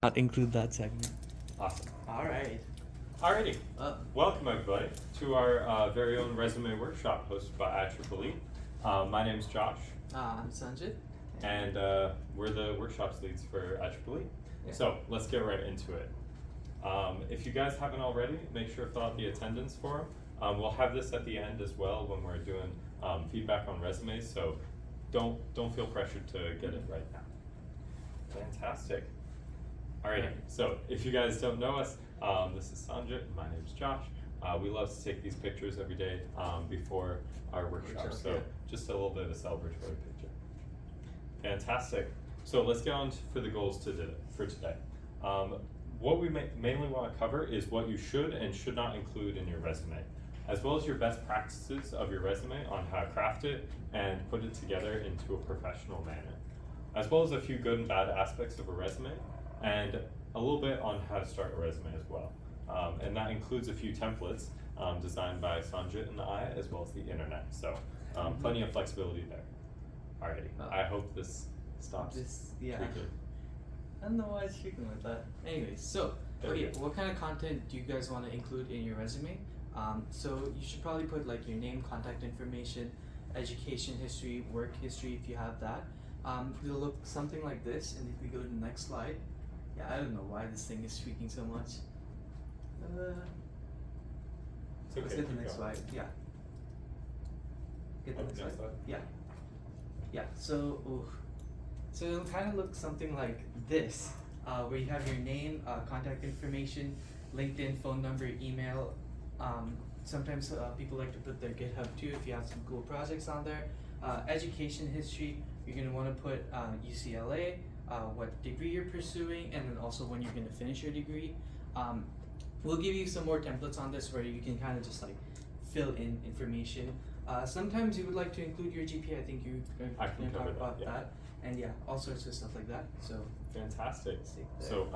Not include that segment. Awesome. All right. Alrighty. Uh, Welcome everybody to our very own resume workshop hosted by IEEE. My name's Josh, I'm Sanjit. and we're the workshops leads for IEEE. Yeah. So let's get right into it. If you guys haven't already, make sure to fill out the attendance form. We'll have this at the end as well when we're doing feedback on resumes. So don't feel pressured to get it right now. Fantastic. Alrighty, so if you guys don't know us, this is Sanjit, my name's Josh. We love to take these pictures every day before our workshop, so yeah. just a little bit of a celebratory picture. Fantastic. So let's get on for the goals for today. What we mainly want to cover is what you should and should not include in your resume, as well as your best practices of your resume on how to craft it and put it together into a professional manner, as well as a few good and bad aspects of a resume, and a little bit on how to start a resume as well. And that includes a few templates designed by Sanjit and I, as well as the internet. So plenty of flexibility there. Alrighty, I hope this stops. Yeah. tweaking. I don't know why it's freaking like that. Anyways, so There we okay, go. what kind of content do you guys want to include in your resume? So you should probably put like your name, contact information, education history, work history if you have that. It'll look something like this, and if we go to the next slide, yeah, I don't know why this thing is tweaking so much. It's Let's okay, get the keep next going. slide. Yeah. Get the Oh, next next slide. slide? Yeah. Yeah. So, so it'll kind of look something like this, where you have your name, contact information, LinkedIn, phone number, email. Sometimes people like to put their GitHub too if you have some cool projects on there. Education history. You're gonna want to put UCLA, what degree you're pursuing, and then also when you're gonna finish your degree. We'll give you some more templates on this where you can kind of just like fill in information. Sometimes you would like to include your GPA. I think you're I going can to talk cover that, about yeah. that, and yeah, all sorts of stuff like that. So, Fantastic. stick there. So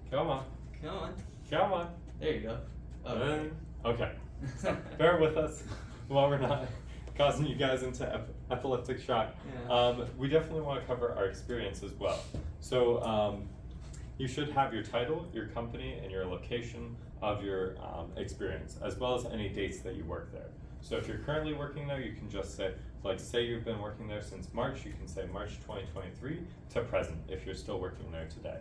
come on, come on, come on. there you go. Okay. So bear with us while we're not causing you guys into epileptic shock. Yeah. We definitely want to cover our experience as well. So you should have your title, your company, and your location of your experience, as well as any dates that you work there. So if you're currently working there, you can just say, like say you've been working there since March, you can say March 2023 to present if you're still working there today.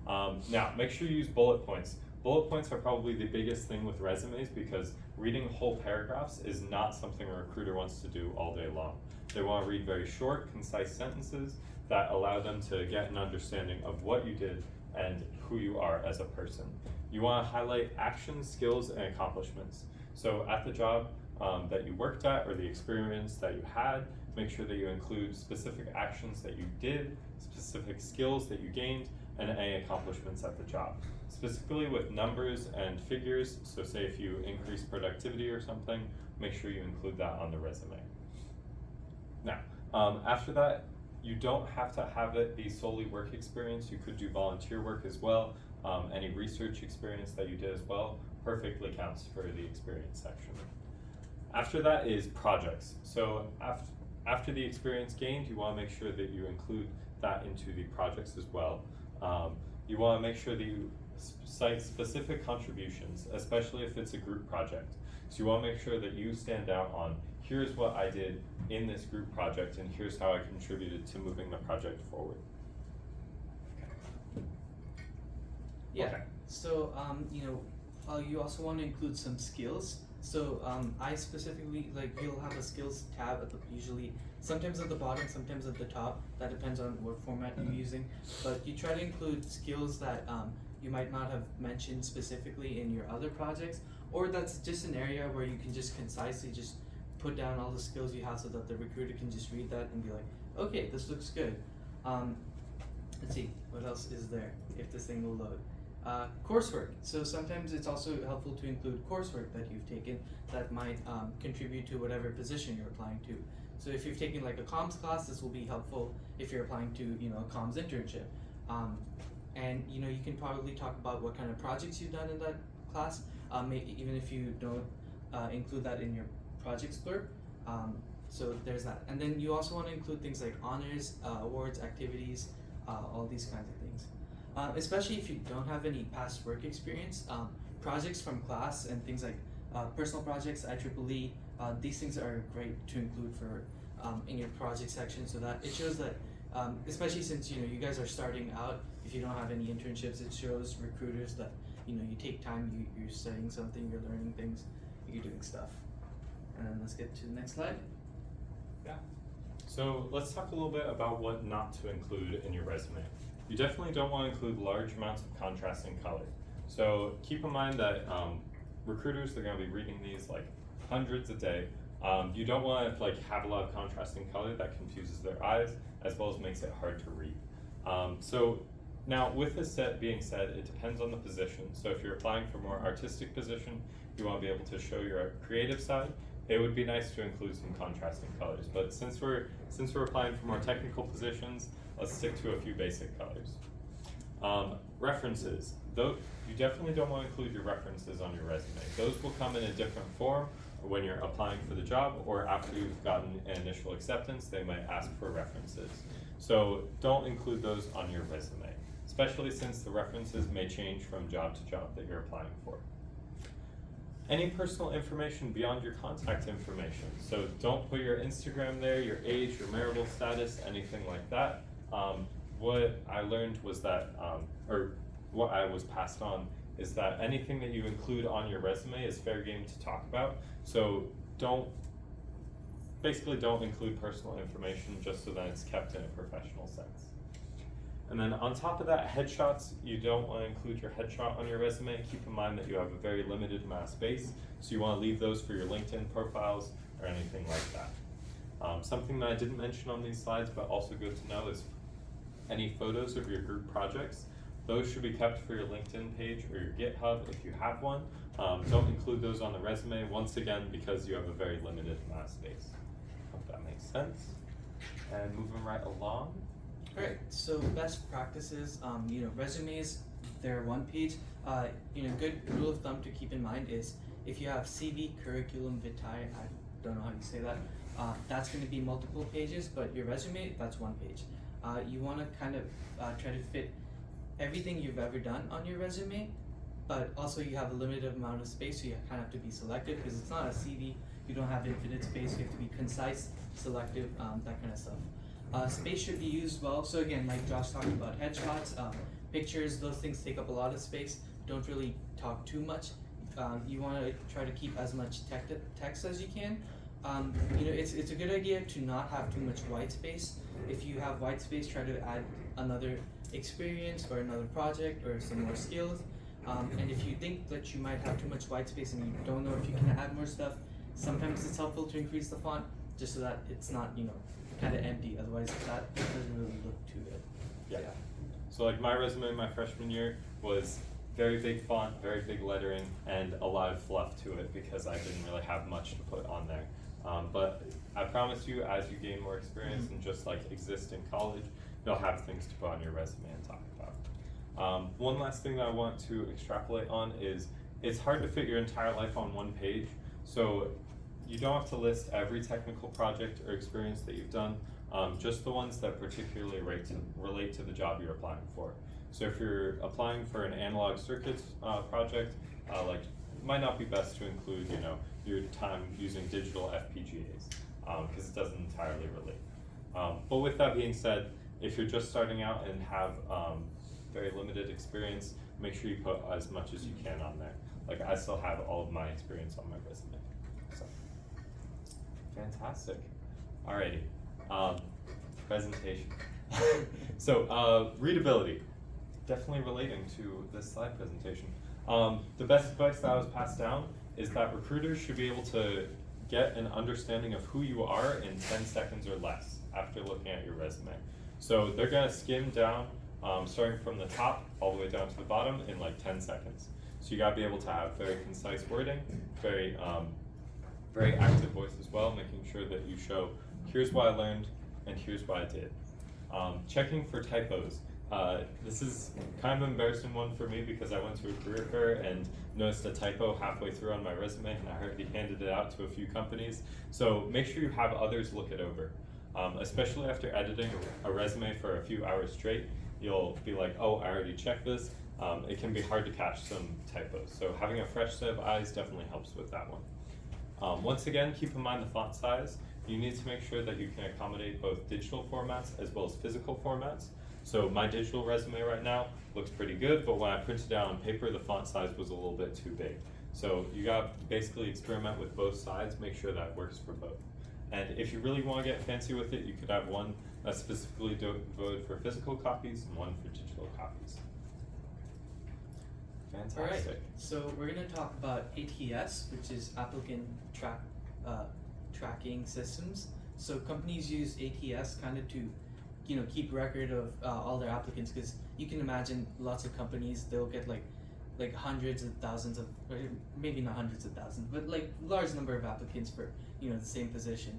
Now, make sure you use bullet points. Bullet points are probably the biggest thing with resumes because reading whole paragraphs is not something a recruiter wants to do all day long. They want to read very short, concise sentences that allow them to get an understanding of what you did and who you are as a person. You want to highlight actions, skills, and accomplishments. So at the job that you worked at or the experience that you had, make sure that you include specific actions that you did, specific skills that you gained, and any accomplishments at the job. Specifically with numbers and figures, so say if you increase productivity or something, make sure you include that on the resume. Now, after that, you don't have to have it be solely work experience. You could do volunteer work as well. Any research experience that you did as well perfectly counts for the experience section. After that is projects. So after the experience gained, you want to make sure that you include that into the projects as well. You want to make sure that you cite specific contributions, especially if it's a group project. So you want to make sure that you stand out on here's what I did in this group project and here's how I contributed to moving the project forward. Yeah. Okay. So, you also want to include some skills. So, I specifically, like, you'll have a skills tab usually, sometimes at the bottom, sometimes at the top. That depends on what format you're using. But you try to include skills that you might not have mentioned specifically in your other projects, or that's just an area where you can just concisely just put down all the skills you have so that the recruiter can just read that and be like, okay, this looks good. Let's see, what else is there if this thing will load? Coursework. So sometimes it's also helpful to include coursework that you've taken that might contribute to whatever position you're applying to. So if you've taken like a comms class, this will be helpful if you're applying to a comms internship. And you can probably talk about what kind of projects you've done in that class, even if you don't include that in your projects blurb. so there's that. And then you also want to include things like honors, awards, activities, all these kinds of things. Especially if you don't have any past work experience, projects from class and things like personal projects, IEEE, these things are great to include for in your project section, so that it shows that, especially since you guys are starting out, if you don't have any internships, it shows recruiters that you take time, you're studying something, you're learning things, you're doing stuff. And then let's get to the next slide. Yeah. So let's talk a little bit about what not to include in your resume. You definitely don't want to include large amounts of contrasting color. So keep in mind that recruiters, they're going to be reading these like hundreds a day. You don't want to have a lot of contrasting color that confuses their eyes, as well as makes it hard to read. So now with this being said, it depends on the position. So if you're applying for more artistic position, you want to be able to show your creative side. It would be nice to include some contrasting colors, but since we're applying for more technical positions, let's stick to a few basic colors. References. Though you definitely don't want to include your references on your resume. Those will come in a different form when you're applying for the job, or after you've gotten an initial acceptance, they might ask for references. So don't include those on your resume, especially since the references may change from job to job that you're applying for. Any personal information beyond your contact information. So don't put your Instagram there, your age, your marital status, anything like that. What I learned was that, or what I was passed on, is that anything that you include on your resume is fair game to talk about. So basically don't include personal information just so that it's kept in a professional sense. And then on top of that, headshots, you don't want to include your headshot on your resume. Keep in mind that you have a very limited amount of space, so you want to leave those for your LinkedIn profiles or anything like that. Something that I didn't mention on these slides, but also good to know, is any photos of your group projects. Those should be kept for your LinkedIn page or your GitHub if you have one. Don't include those on the resume, once again, because you have a very limited amount of space. Hope that makes sense. And moving right along. Alright, so best practices, resumes, they're one page. Good rule of thumb to keep in mind is if you have CV, curriculum vitae, I don't know how you say that, that's going to be multiple pages, but your resume, that's one page. You want to kind of try to fit everything you've ever done on your resume, but also you have a limited amount of space, so you kind of have to be selective, because it's not a CV, you don't have infinite space, you have to be concise, selective, that kind of stuff. Space should be used well. So again, like Josh talked about, headshots, pictures, those things take up a lot of space. Don't really talk too much. You want to try to keep as much text as you can. It's a good idea to not have too much white space. If you have white space, try to add another experience or another project or some more skills. And if you think that you might have too much white space and you don't know if you can add more stuff, sometimes it's helpful to increase the font just so that it's not, kind of empty. Otherwise, that doesn't really look too good. Yeah. So like my resume my freshman year was very big font, very big lettering, and a lot of fluff to it because I didn't really have much to put on there. But I promise you, as you gain more experience and just exist in college, you'll have things to put on your resume and talk about. One last thing that I want to extrapolate on is it's hard to fit your entire life on one page. So you don't have to list every technical project or experience that you've done, just the ones that particularly relate to the job you're applying for. So if you're applying for an analog circuits project, it might not be best to include, your time using digital FPGAs, because it doesn't entirely relate. But with that being said, if you're just starting out and have very limited experience, make sure you put as much as you can on there. I still have all of my experience on my resume. So, fantastic. Alrighty, presentation. So, readability, definitely relating to this slide presentation. The best advice that I was passed down is that recruiters should be able to get an understanding of who you are in 10 seconds or less after looking at your resume. So they're gonna skim down, starting from the top all the way down to the bottom in 10 seconds. So you gotta be able to have very concise wording, very active voice as well, making sure that you show, here's what I learned and here's what I did. Checking for typos. This is kind of an embarrassing one for me because I went to a career fair and noticed a typo halfway through on my resume, and I already handed it out to a few companies. So make sure you have others look it over. Especially after editing a resume for a few hours straight, you'll be like, oh, I already checked this. It can be hard to catch some typos. So having a fresh set of eyes definitely helps with that one. Once again, keep in mind the font size. You need to make sure that you can accommodate both digital formats as well as physical formats. So my digital resume right now looks pretty good, but when I printed it out on paper, the font size was a little bit too big. So you gotta basically experiment with both sides, make sure that works for both. And if you really wanna get fancy with it, you could have one that's specifically devoted for physical copies and one for digital copies. Fantastic. Alright, so we're gonna talk about ATS, which is applicant tracking systems. So companies use ATS kind of to, keep record of all their applicants, because you can imagine lots of companies, they'll get like hundreds of thousands of, or maybe not hundreds of thousands, but like large number of applicants for the same position.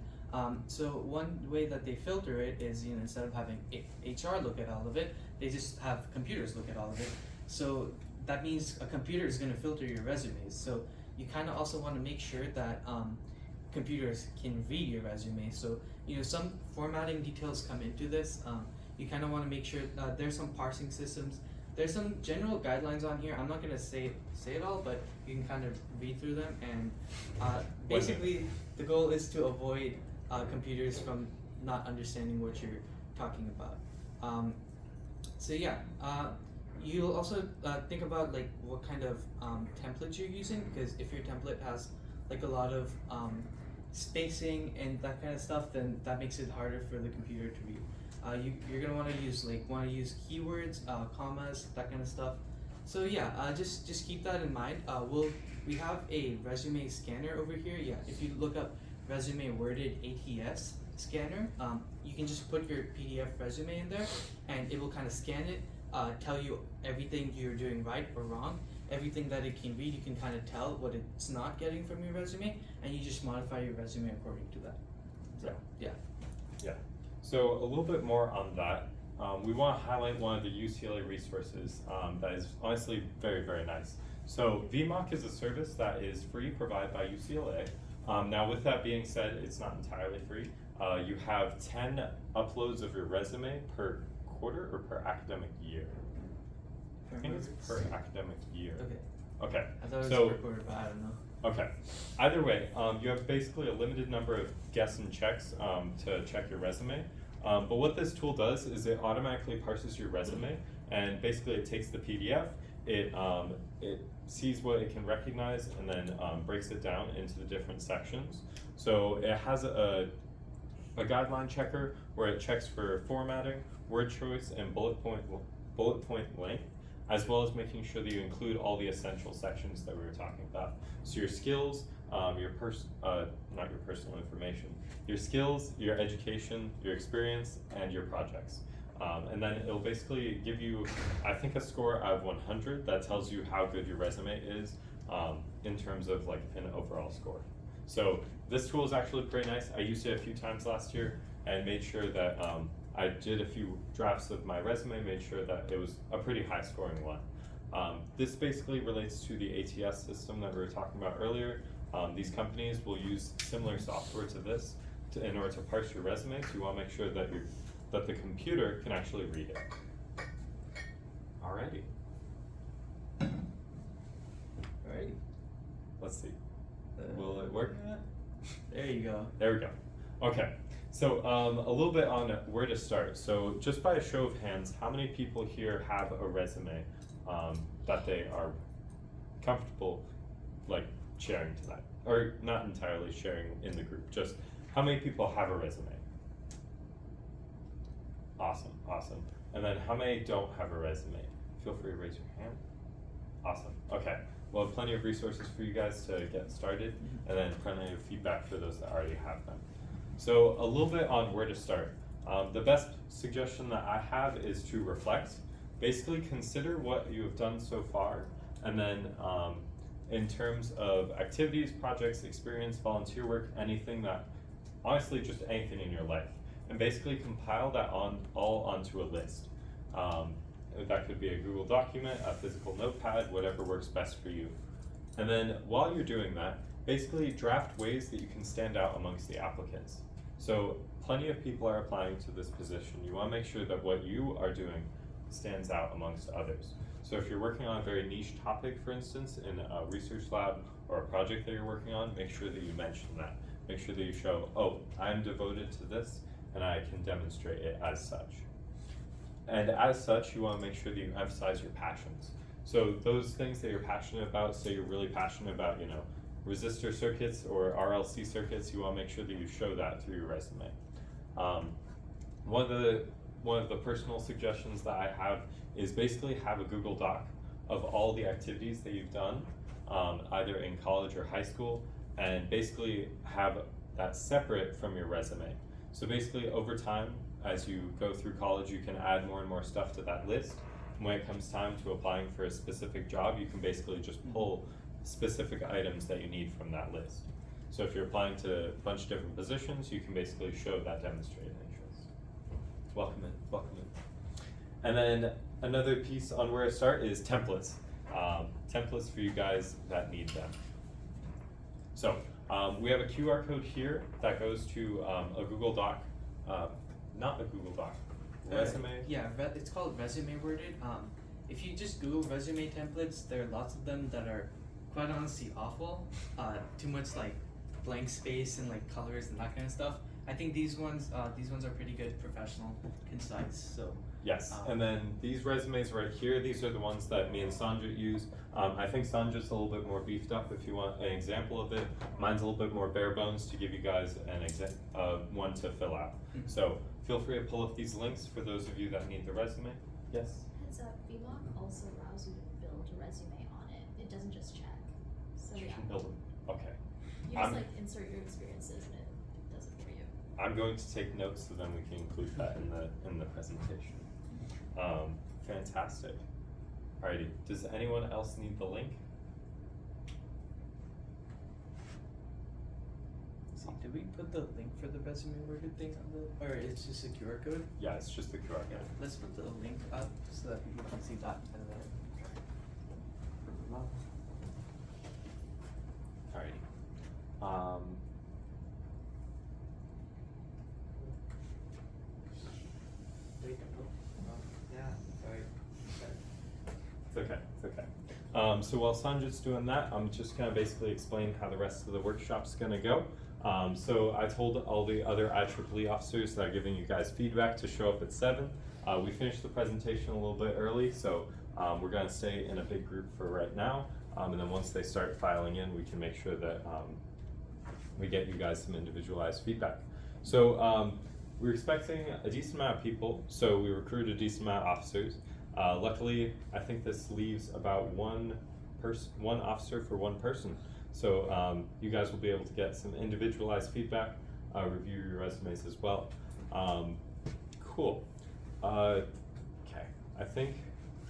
So one way that they filter it is instead of having HR look at all of it, they just have computers look at all of it. So that means a computer is going to filter your resumes. So you kind of also want to make sure that computers can read your resume. So some formatting details come into this. You kind of want to make sure that there's some parsing systems. There's some general guidelines on here. I'm not going to say it all, but you can kind of read through them. And basically, the goal is to avoid computers from not understanding what you're talking about. So yeah, you'll also think about like what kind of template you're using, because if your template has like a lot of spacing and that kind of stuff, then that makes it harder for the computer to read. You're gonna want to use keywords, commas, that kind of stuff. So yeah, just keep that in mind. We have a resume scanner over here. Yeah, if you look up resume worded ATS scanner, you can just put your PDF resume in there, and it will kind of scan it, tell you everything you're doing right or wrong. Everything that it can read, you can kind of tell what it's not getting from your resume, and you just modify your resume according to that. So yeah. Yeah. So a little bit more on that. We want to highlight one of the UCLA resources that is honestly very, very nice. So VMock is a service that is free, provided by UCLA. Now with that being said, it's not entirely free. You have 10 uploads of your resume per quarter or per academic year. I think it's per academic year. Okay. I thought it was per quarter, but I don't know. Okay. Either way, you have basically a limited number of guess and checks to check your resume. But what this tool does is it automatically parses your resume, and basically it takes the PDF, it sees what it can recognize, and then breaks it down into the different sections. So it has a guideline checker where it checks for formatting, word choice, and bullet point length, as well as making sure that you include all the essential sections that we were talking about. So your skills, not your personal information, your skills, your education, your experience, and your projects. And then it'll basically give you, I think, a score out of 100 that tells you how good your resume is in terms of like an overall score. So this tool is actually pretty nice. I used it a few times last year and made sure that I did a few drafts of my resume, made sure that it was a pretty high scoring one. This basically relates to the ATS system that we were talking about earlier. These companies will use similar software to this in order to parse your resume, so you want to make sure that the computer can actually read it. Alrighty. Alrighty. Let's see. Will it work? There you go. There we go. Okay. So a little bit on where to start. So just by a show of hands, how many people here have a resume that they are comfortable like sharing tonight? Or not entirely sharing in the group, just how many people have a resume? Awesome, awesome. And then how many don't have a resume? Feel free to raise your hand. Awesome, okay. We'll have plenty of resources for you guys to get started, and then plenty of feedback for those that already have them. So a little bit on where to start. The best suggestion that I have is to reflect. Basically consider what you have done so far, and then in terms of activities, projects, experience, volunteer work, anything that, honestly just anything in your life, and basically compile that all onto a list. That could be a Google document, a physical notepad, whatever works best for you. And then while you're doing that, basically draft ways that you can stand out amongst the applicants. So plenty of people are applying to this position. You want to make sure that what you are doing stands out amongst others. So if you're working on a very niche topic, for instance, in a research lab or a project that you're working on, make sure that you mention that. Make sure that you show, oh, I'm devoted to this and I can demonstrate it as such. And as such, you want to make sure that you emphasize your passions. So those things that you're passionate about, say you're really passionate about, resistor circuits or RLC circuits, you want to make sure that you show that through your resume. One of the personal suggestions that I have is basically have a Google Doc of all the activities that you've done, either in college or high school, and basically have that separate from your resume. So basically over time, as you go through college, you can add more and more stuff to that list. When it comes time to applying for a specific job, you can basically just pull specific items that you need from that list. So if you're applying to a bunch of different positions, you can basically show that demonstrated interest. Welcome in. And then another piece on where to start is templates. Templates for you guys that need them. So we have a QR code here that goes to a Google Doc, not a Google Doc, resume. It's called Resume Worded. If you just Google resume templates, there are lots of them that are quite honestly awful. Too much like blank space and like colors and that kind of stuff. I think these ones are pretty good, professional, concise. So yes, and then these resumes right here, these are the ones that me and Sanjit use. I think Sanjit's a little bit more beefed up if you want an example of it. Mine's a little bit more bare bones to give you guys an one to fill out. Mm-hmm. So feel free to pull up these links for those of you that need the resume. Yes? Heads up, VLOC also allows you to build a resume on it. It doesn't just check. So You yeah, can build them. Okay. you just like insert your experiences and it does it for you. I'm going to take notes so then we can include that in the presentation. Fantastic. Alrighty, does anyone else need the link? see, did we put the link for the resume worded thing on the, or it's just a QR code? Yeah, it's just the QR code. Let's put the link up so that people can see that. And then Alrighty. wait, yeah, sorry. It's okay. So while Sanjit's doing that, I'm just gonna basically explain how the rest of the workshop's gonna go. So I told all the other IEEE officers that are giving you guys feedback to show up at 7. We finished the presentation a little bit early, so we're gonna stay in a big group for right now. And then once they start filing in, we can make sure that we get you guys some individualized feedback. So we're expecting a decent amount of people, so we recruited a decent amount of officers. Luckily, I think this leaves about one officer for one person. So you guys will be able to get some individualized feedback, review your resumes as well. Cool. Okay, I think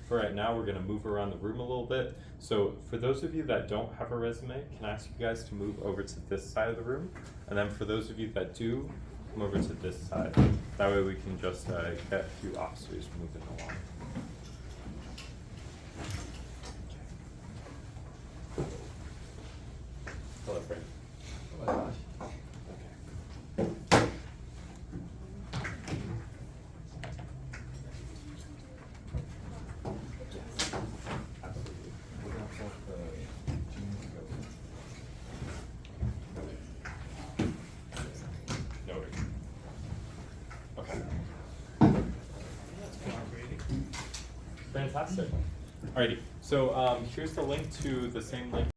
for right now we're gonna move around the room a little bit. So for those of you that don't have a resume, can I ask you guys to move over to this side of the room? And then for those of you that do, come over to this side. That way we can just get a few officers moving along. Hello, Frank. Oh my gosh. Absolutely. We're gonna pull the jeans and go. No worries. Okay. That's cooperating. Fantastic. Alrighty. So here's the link to the same link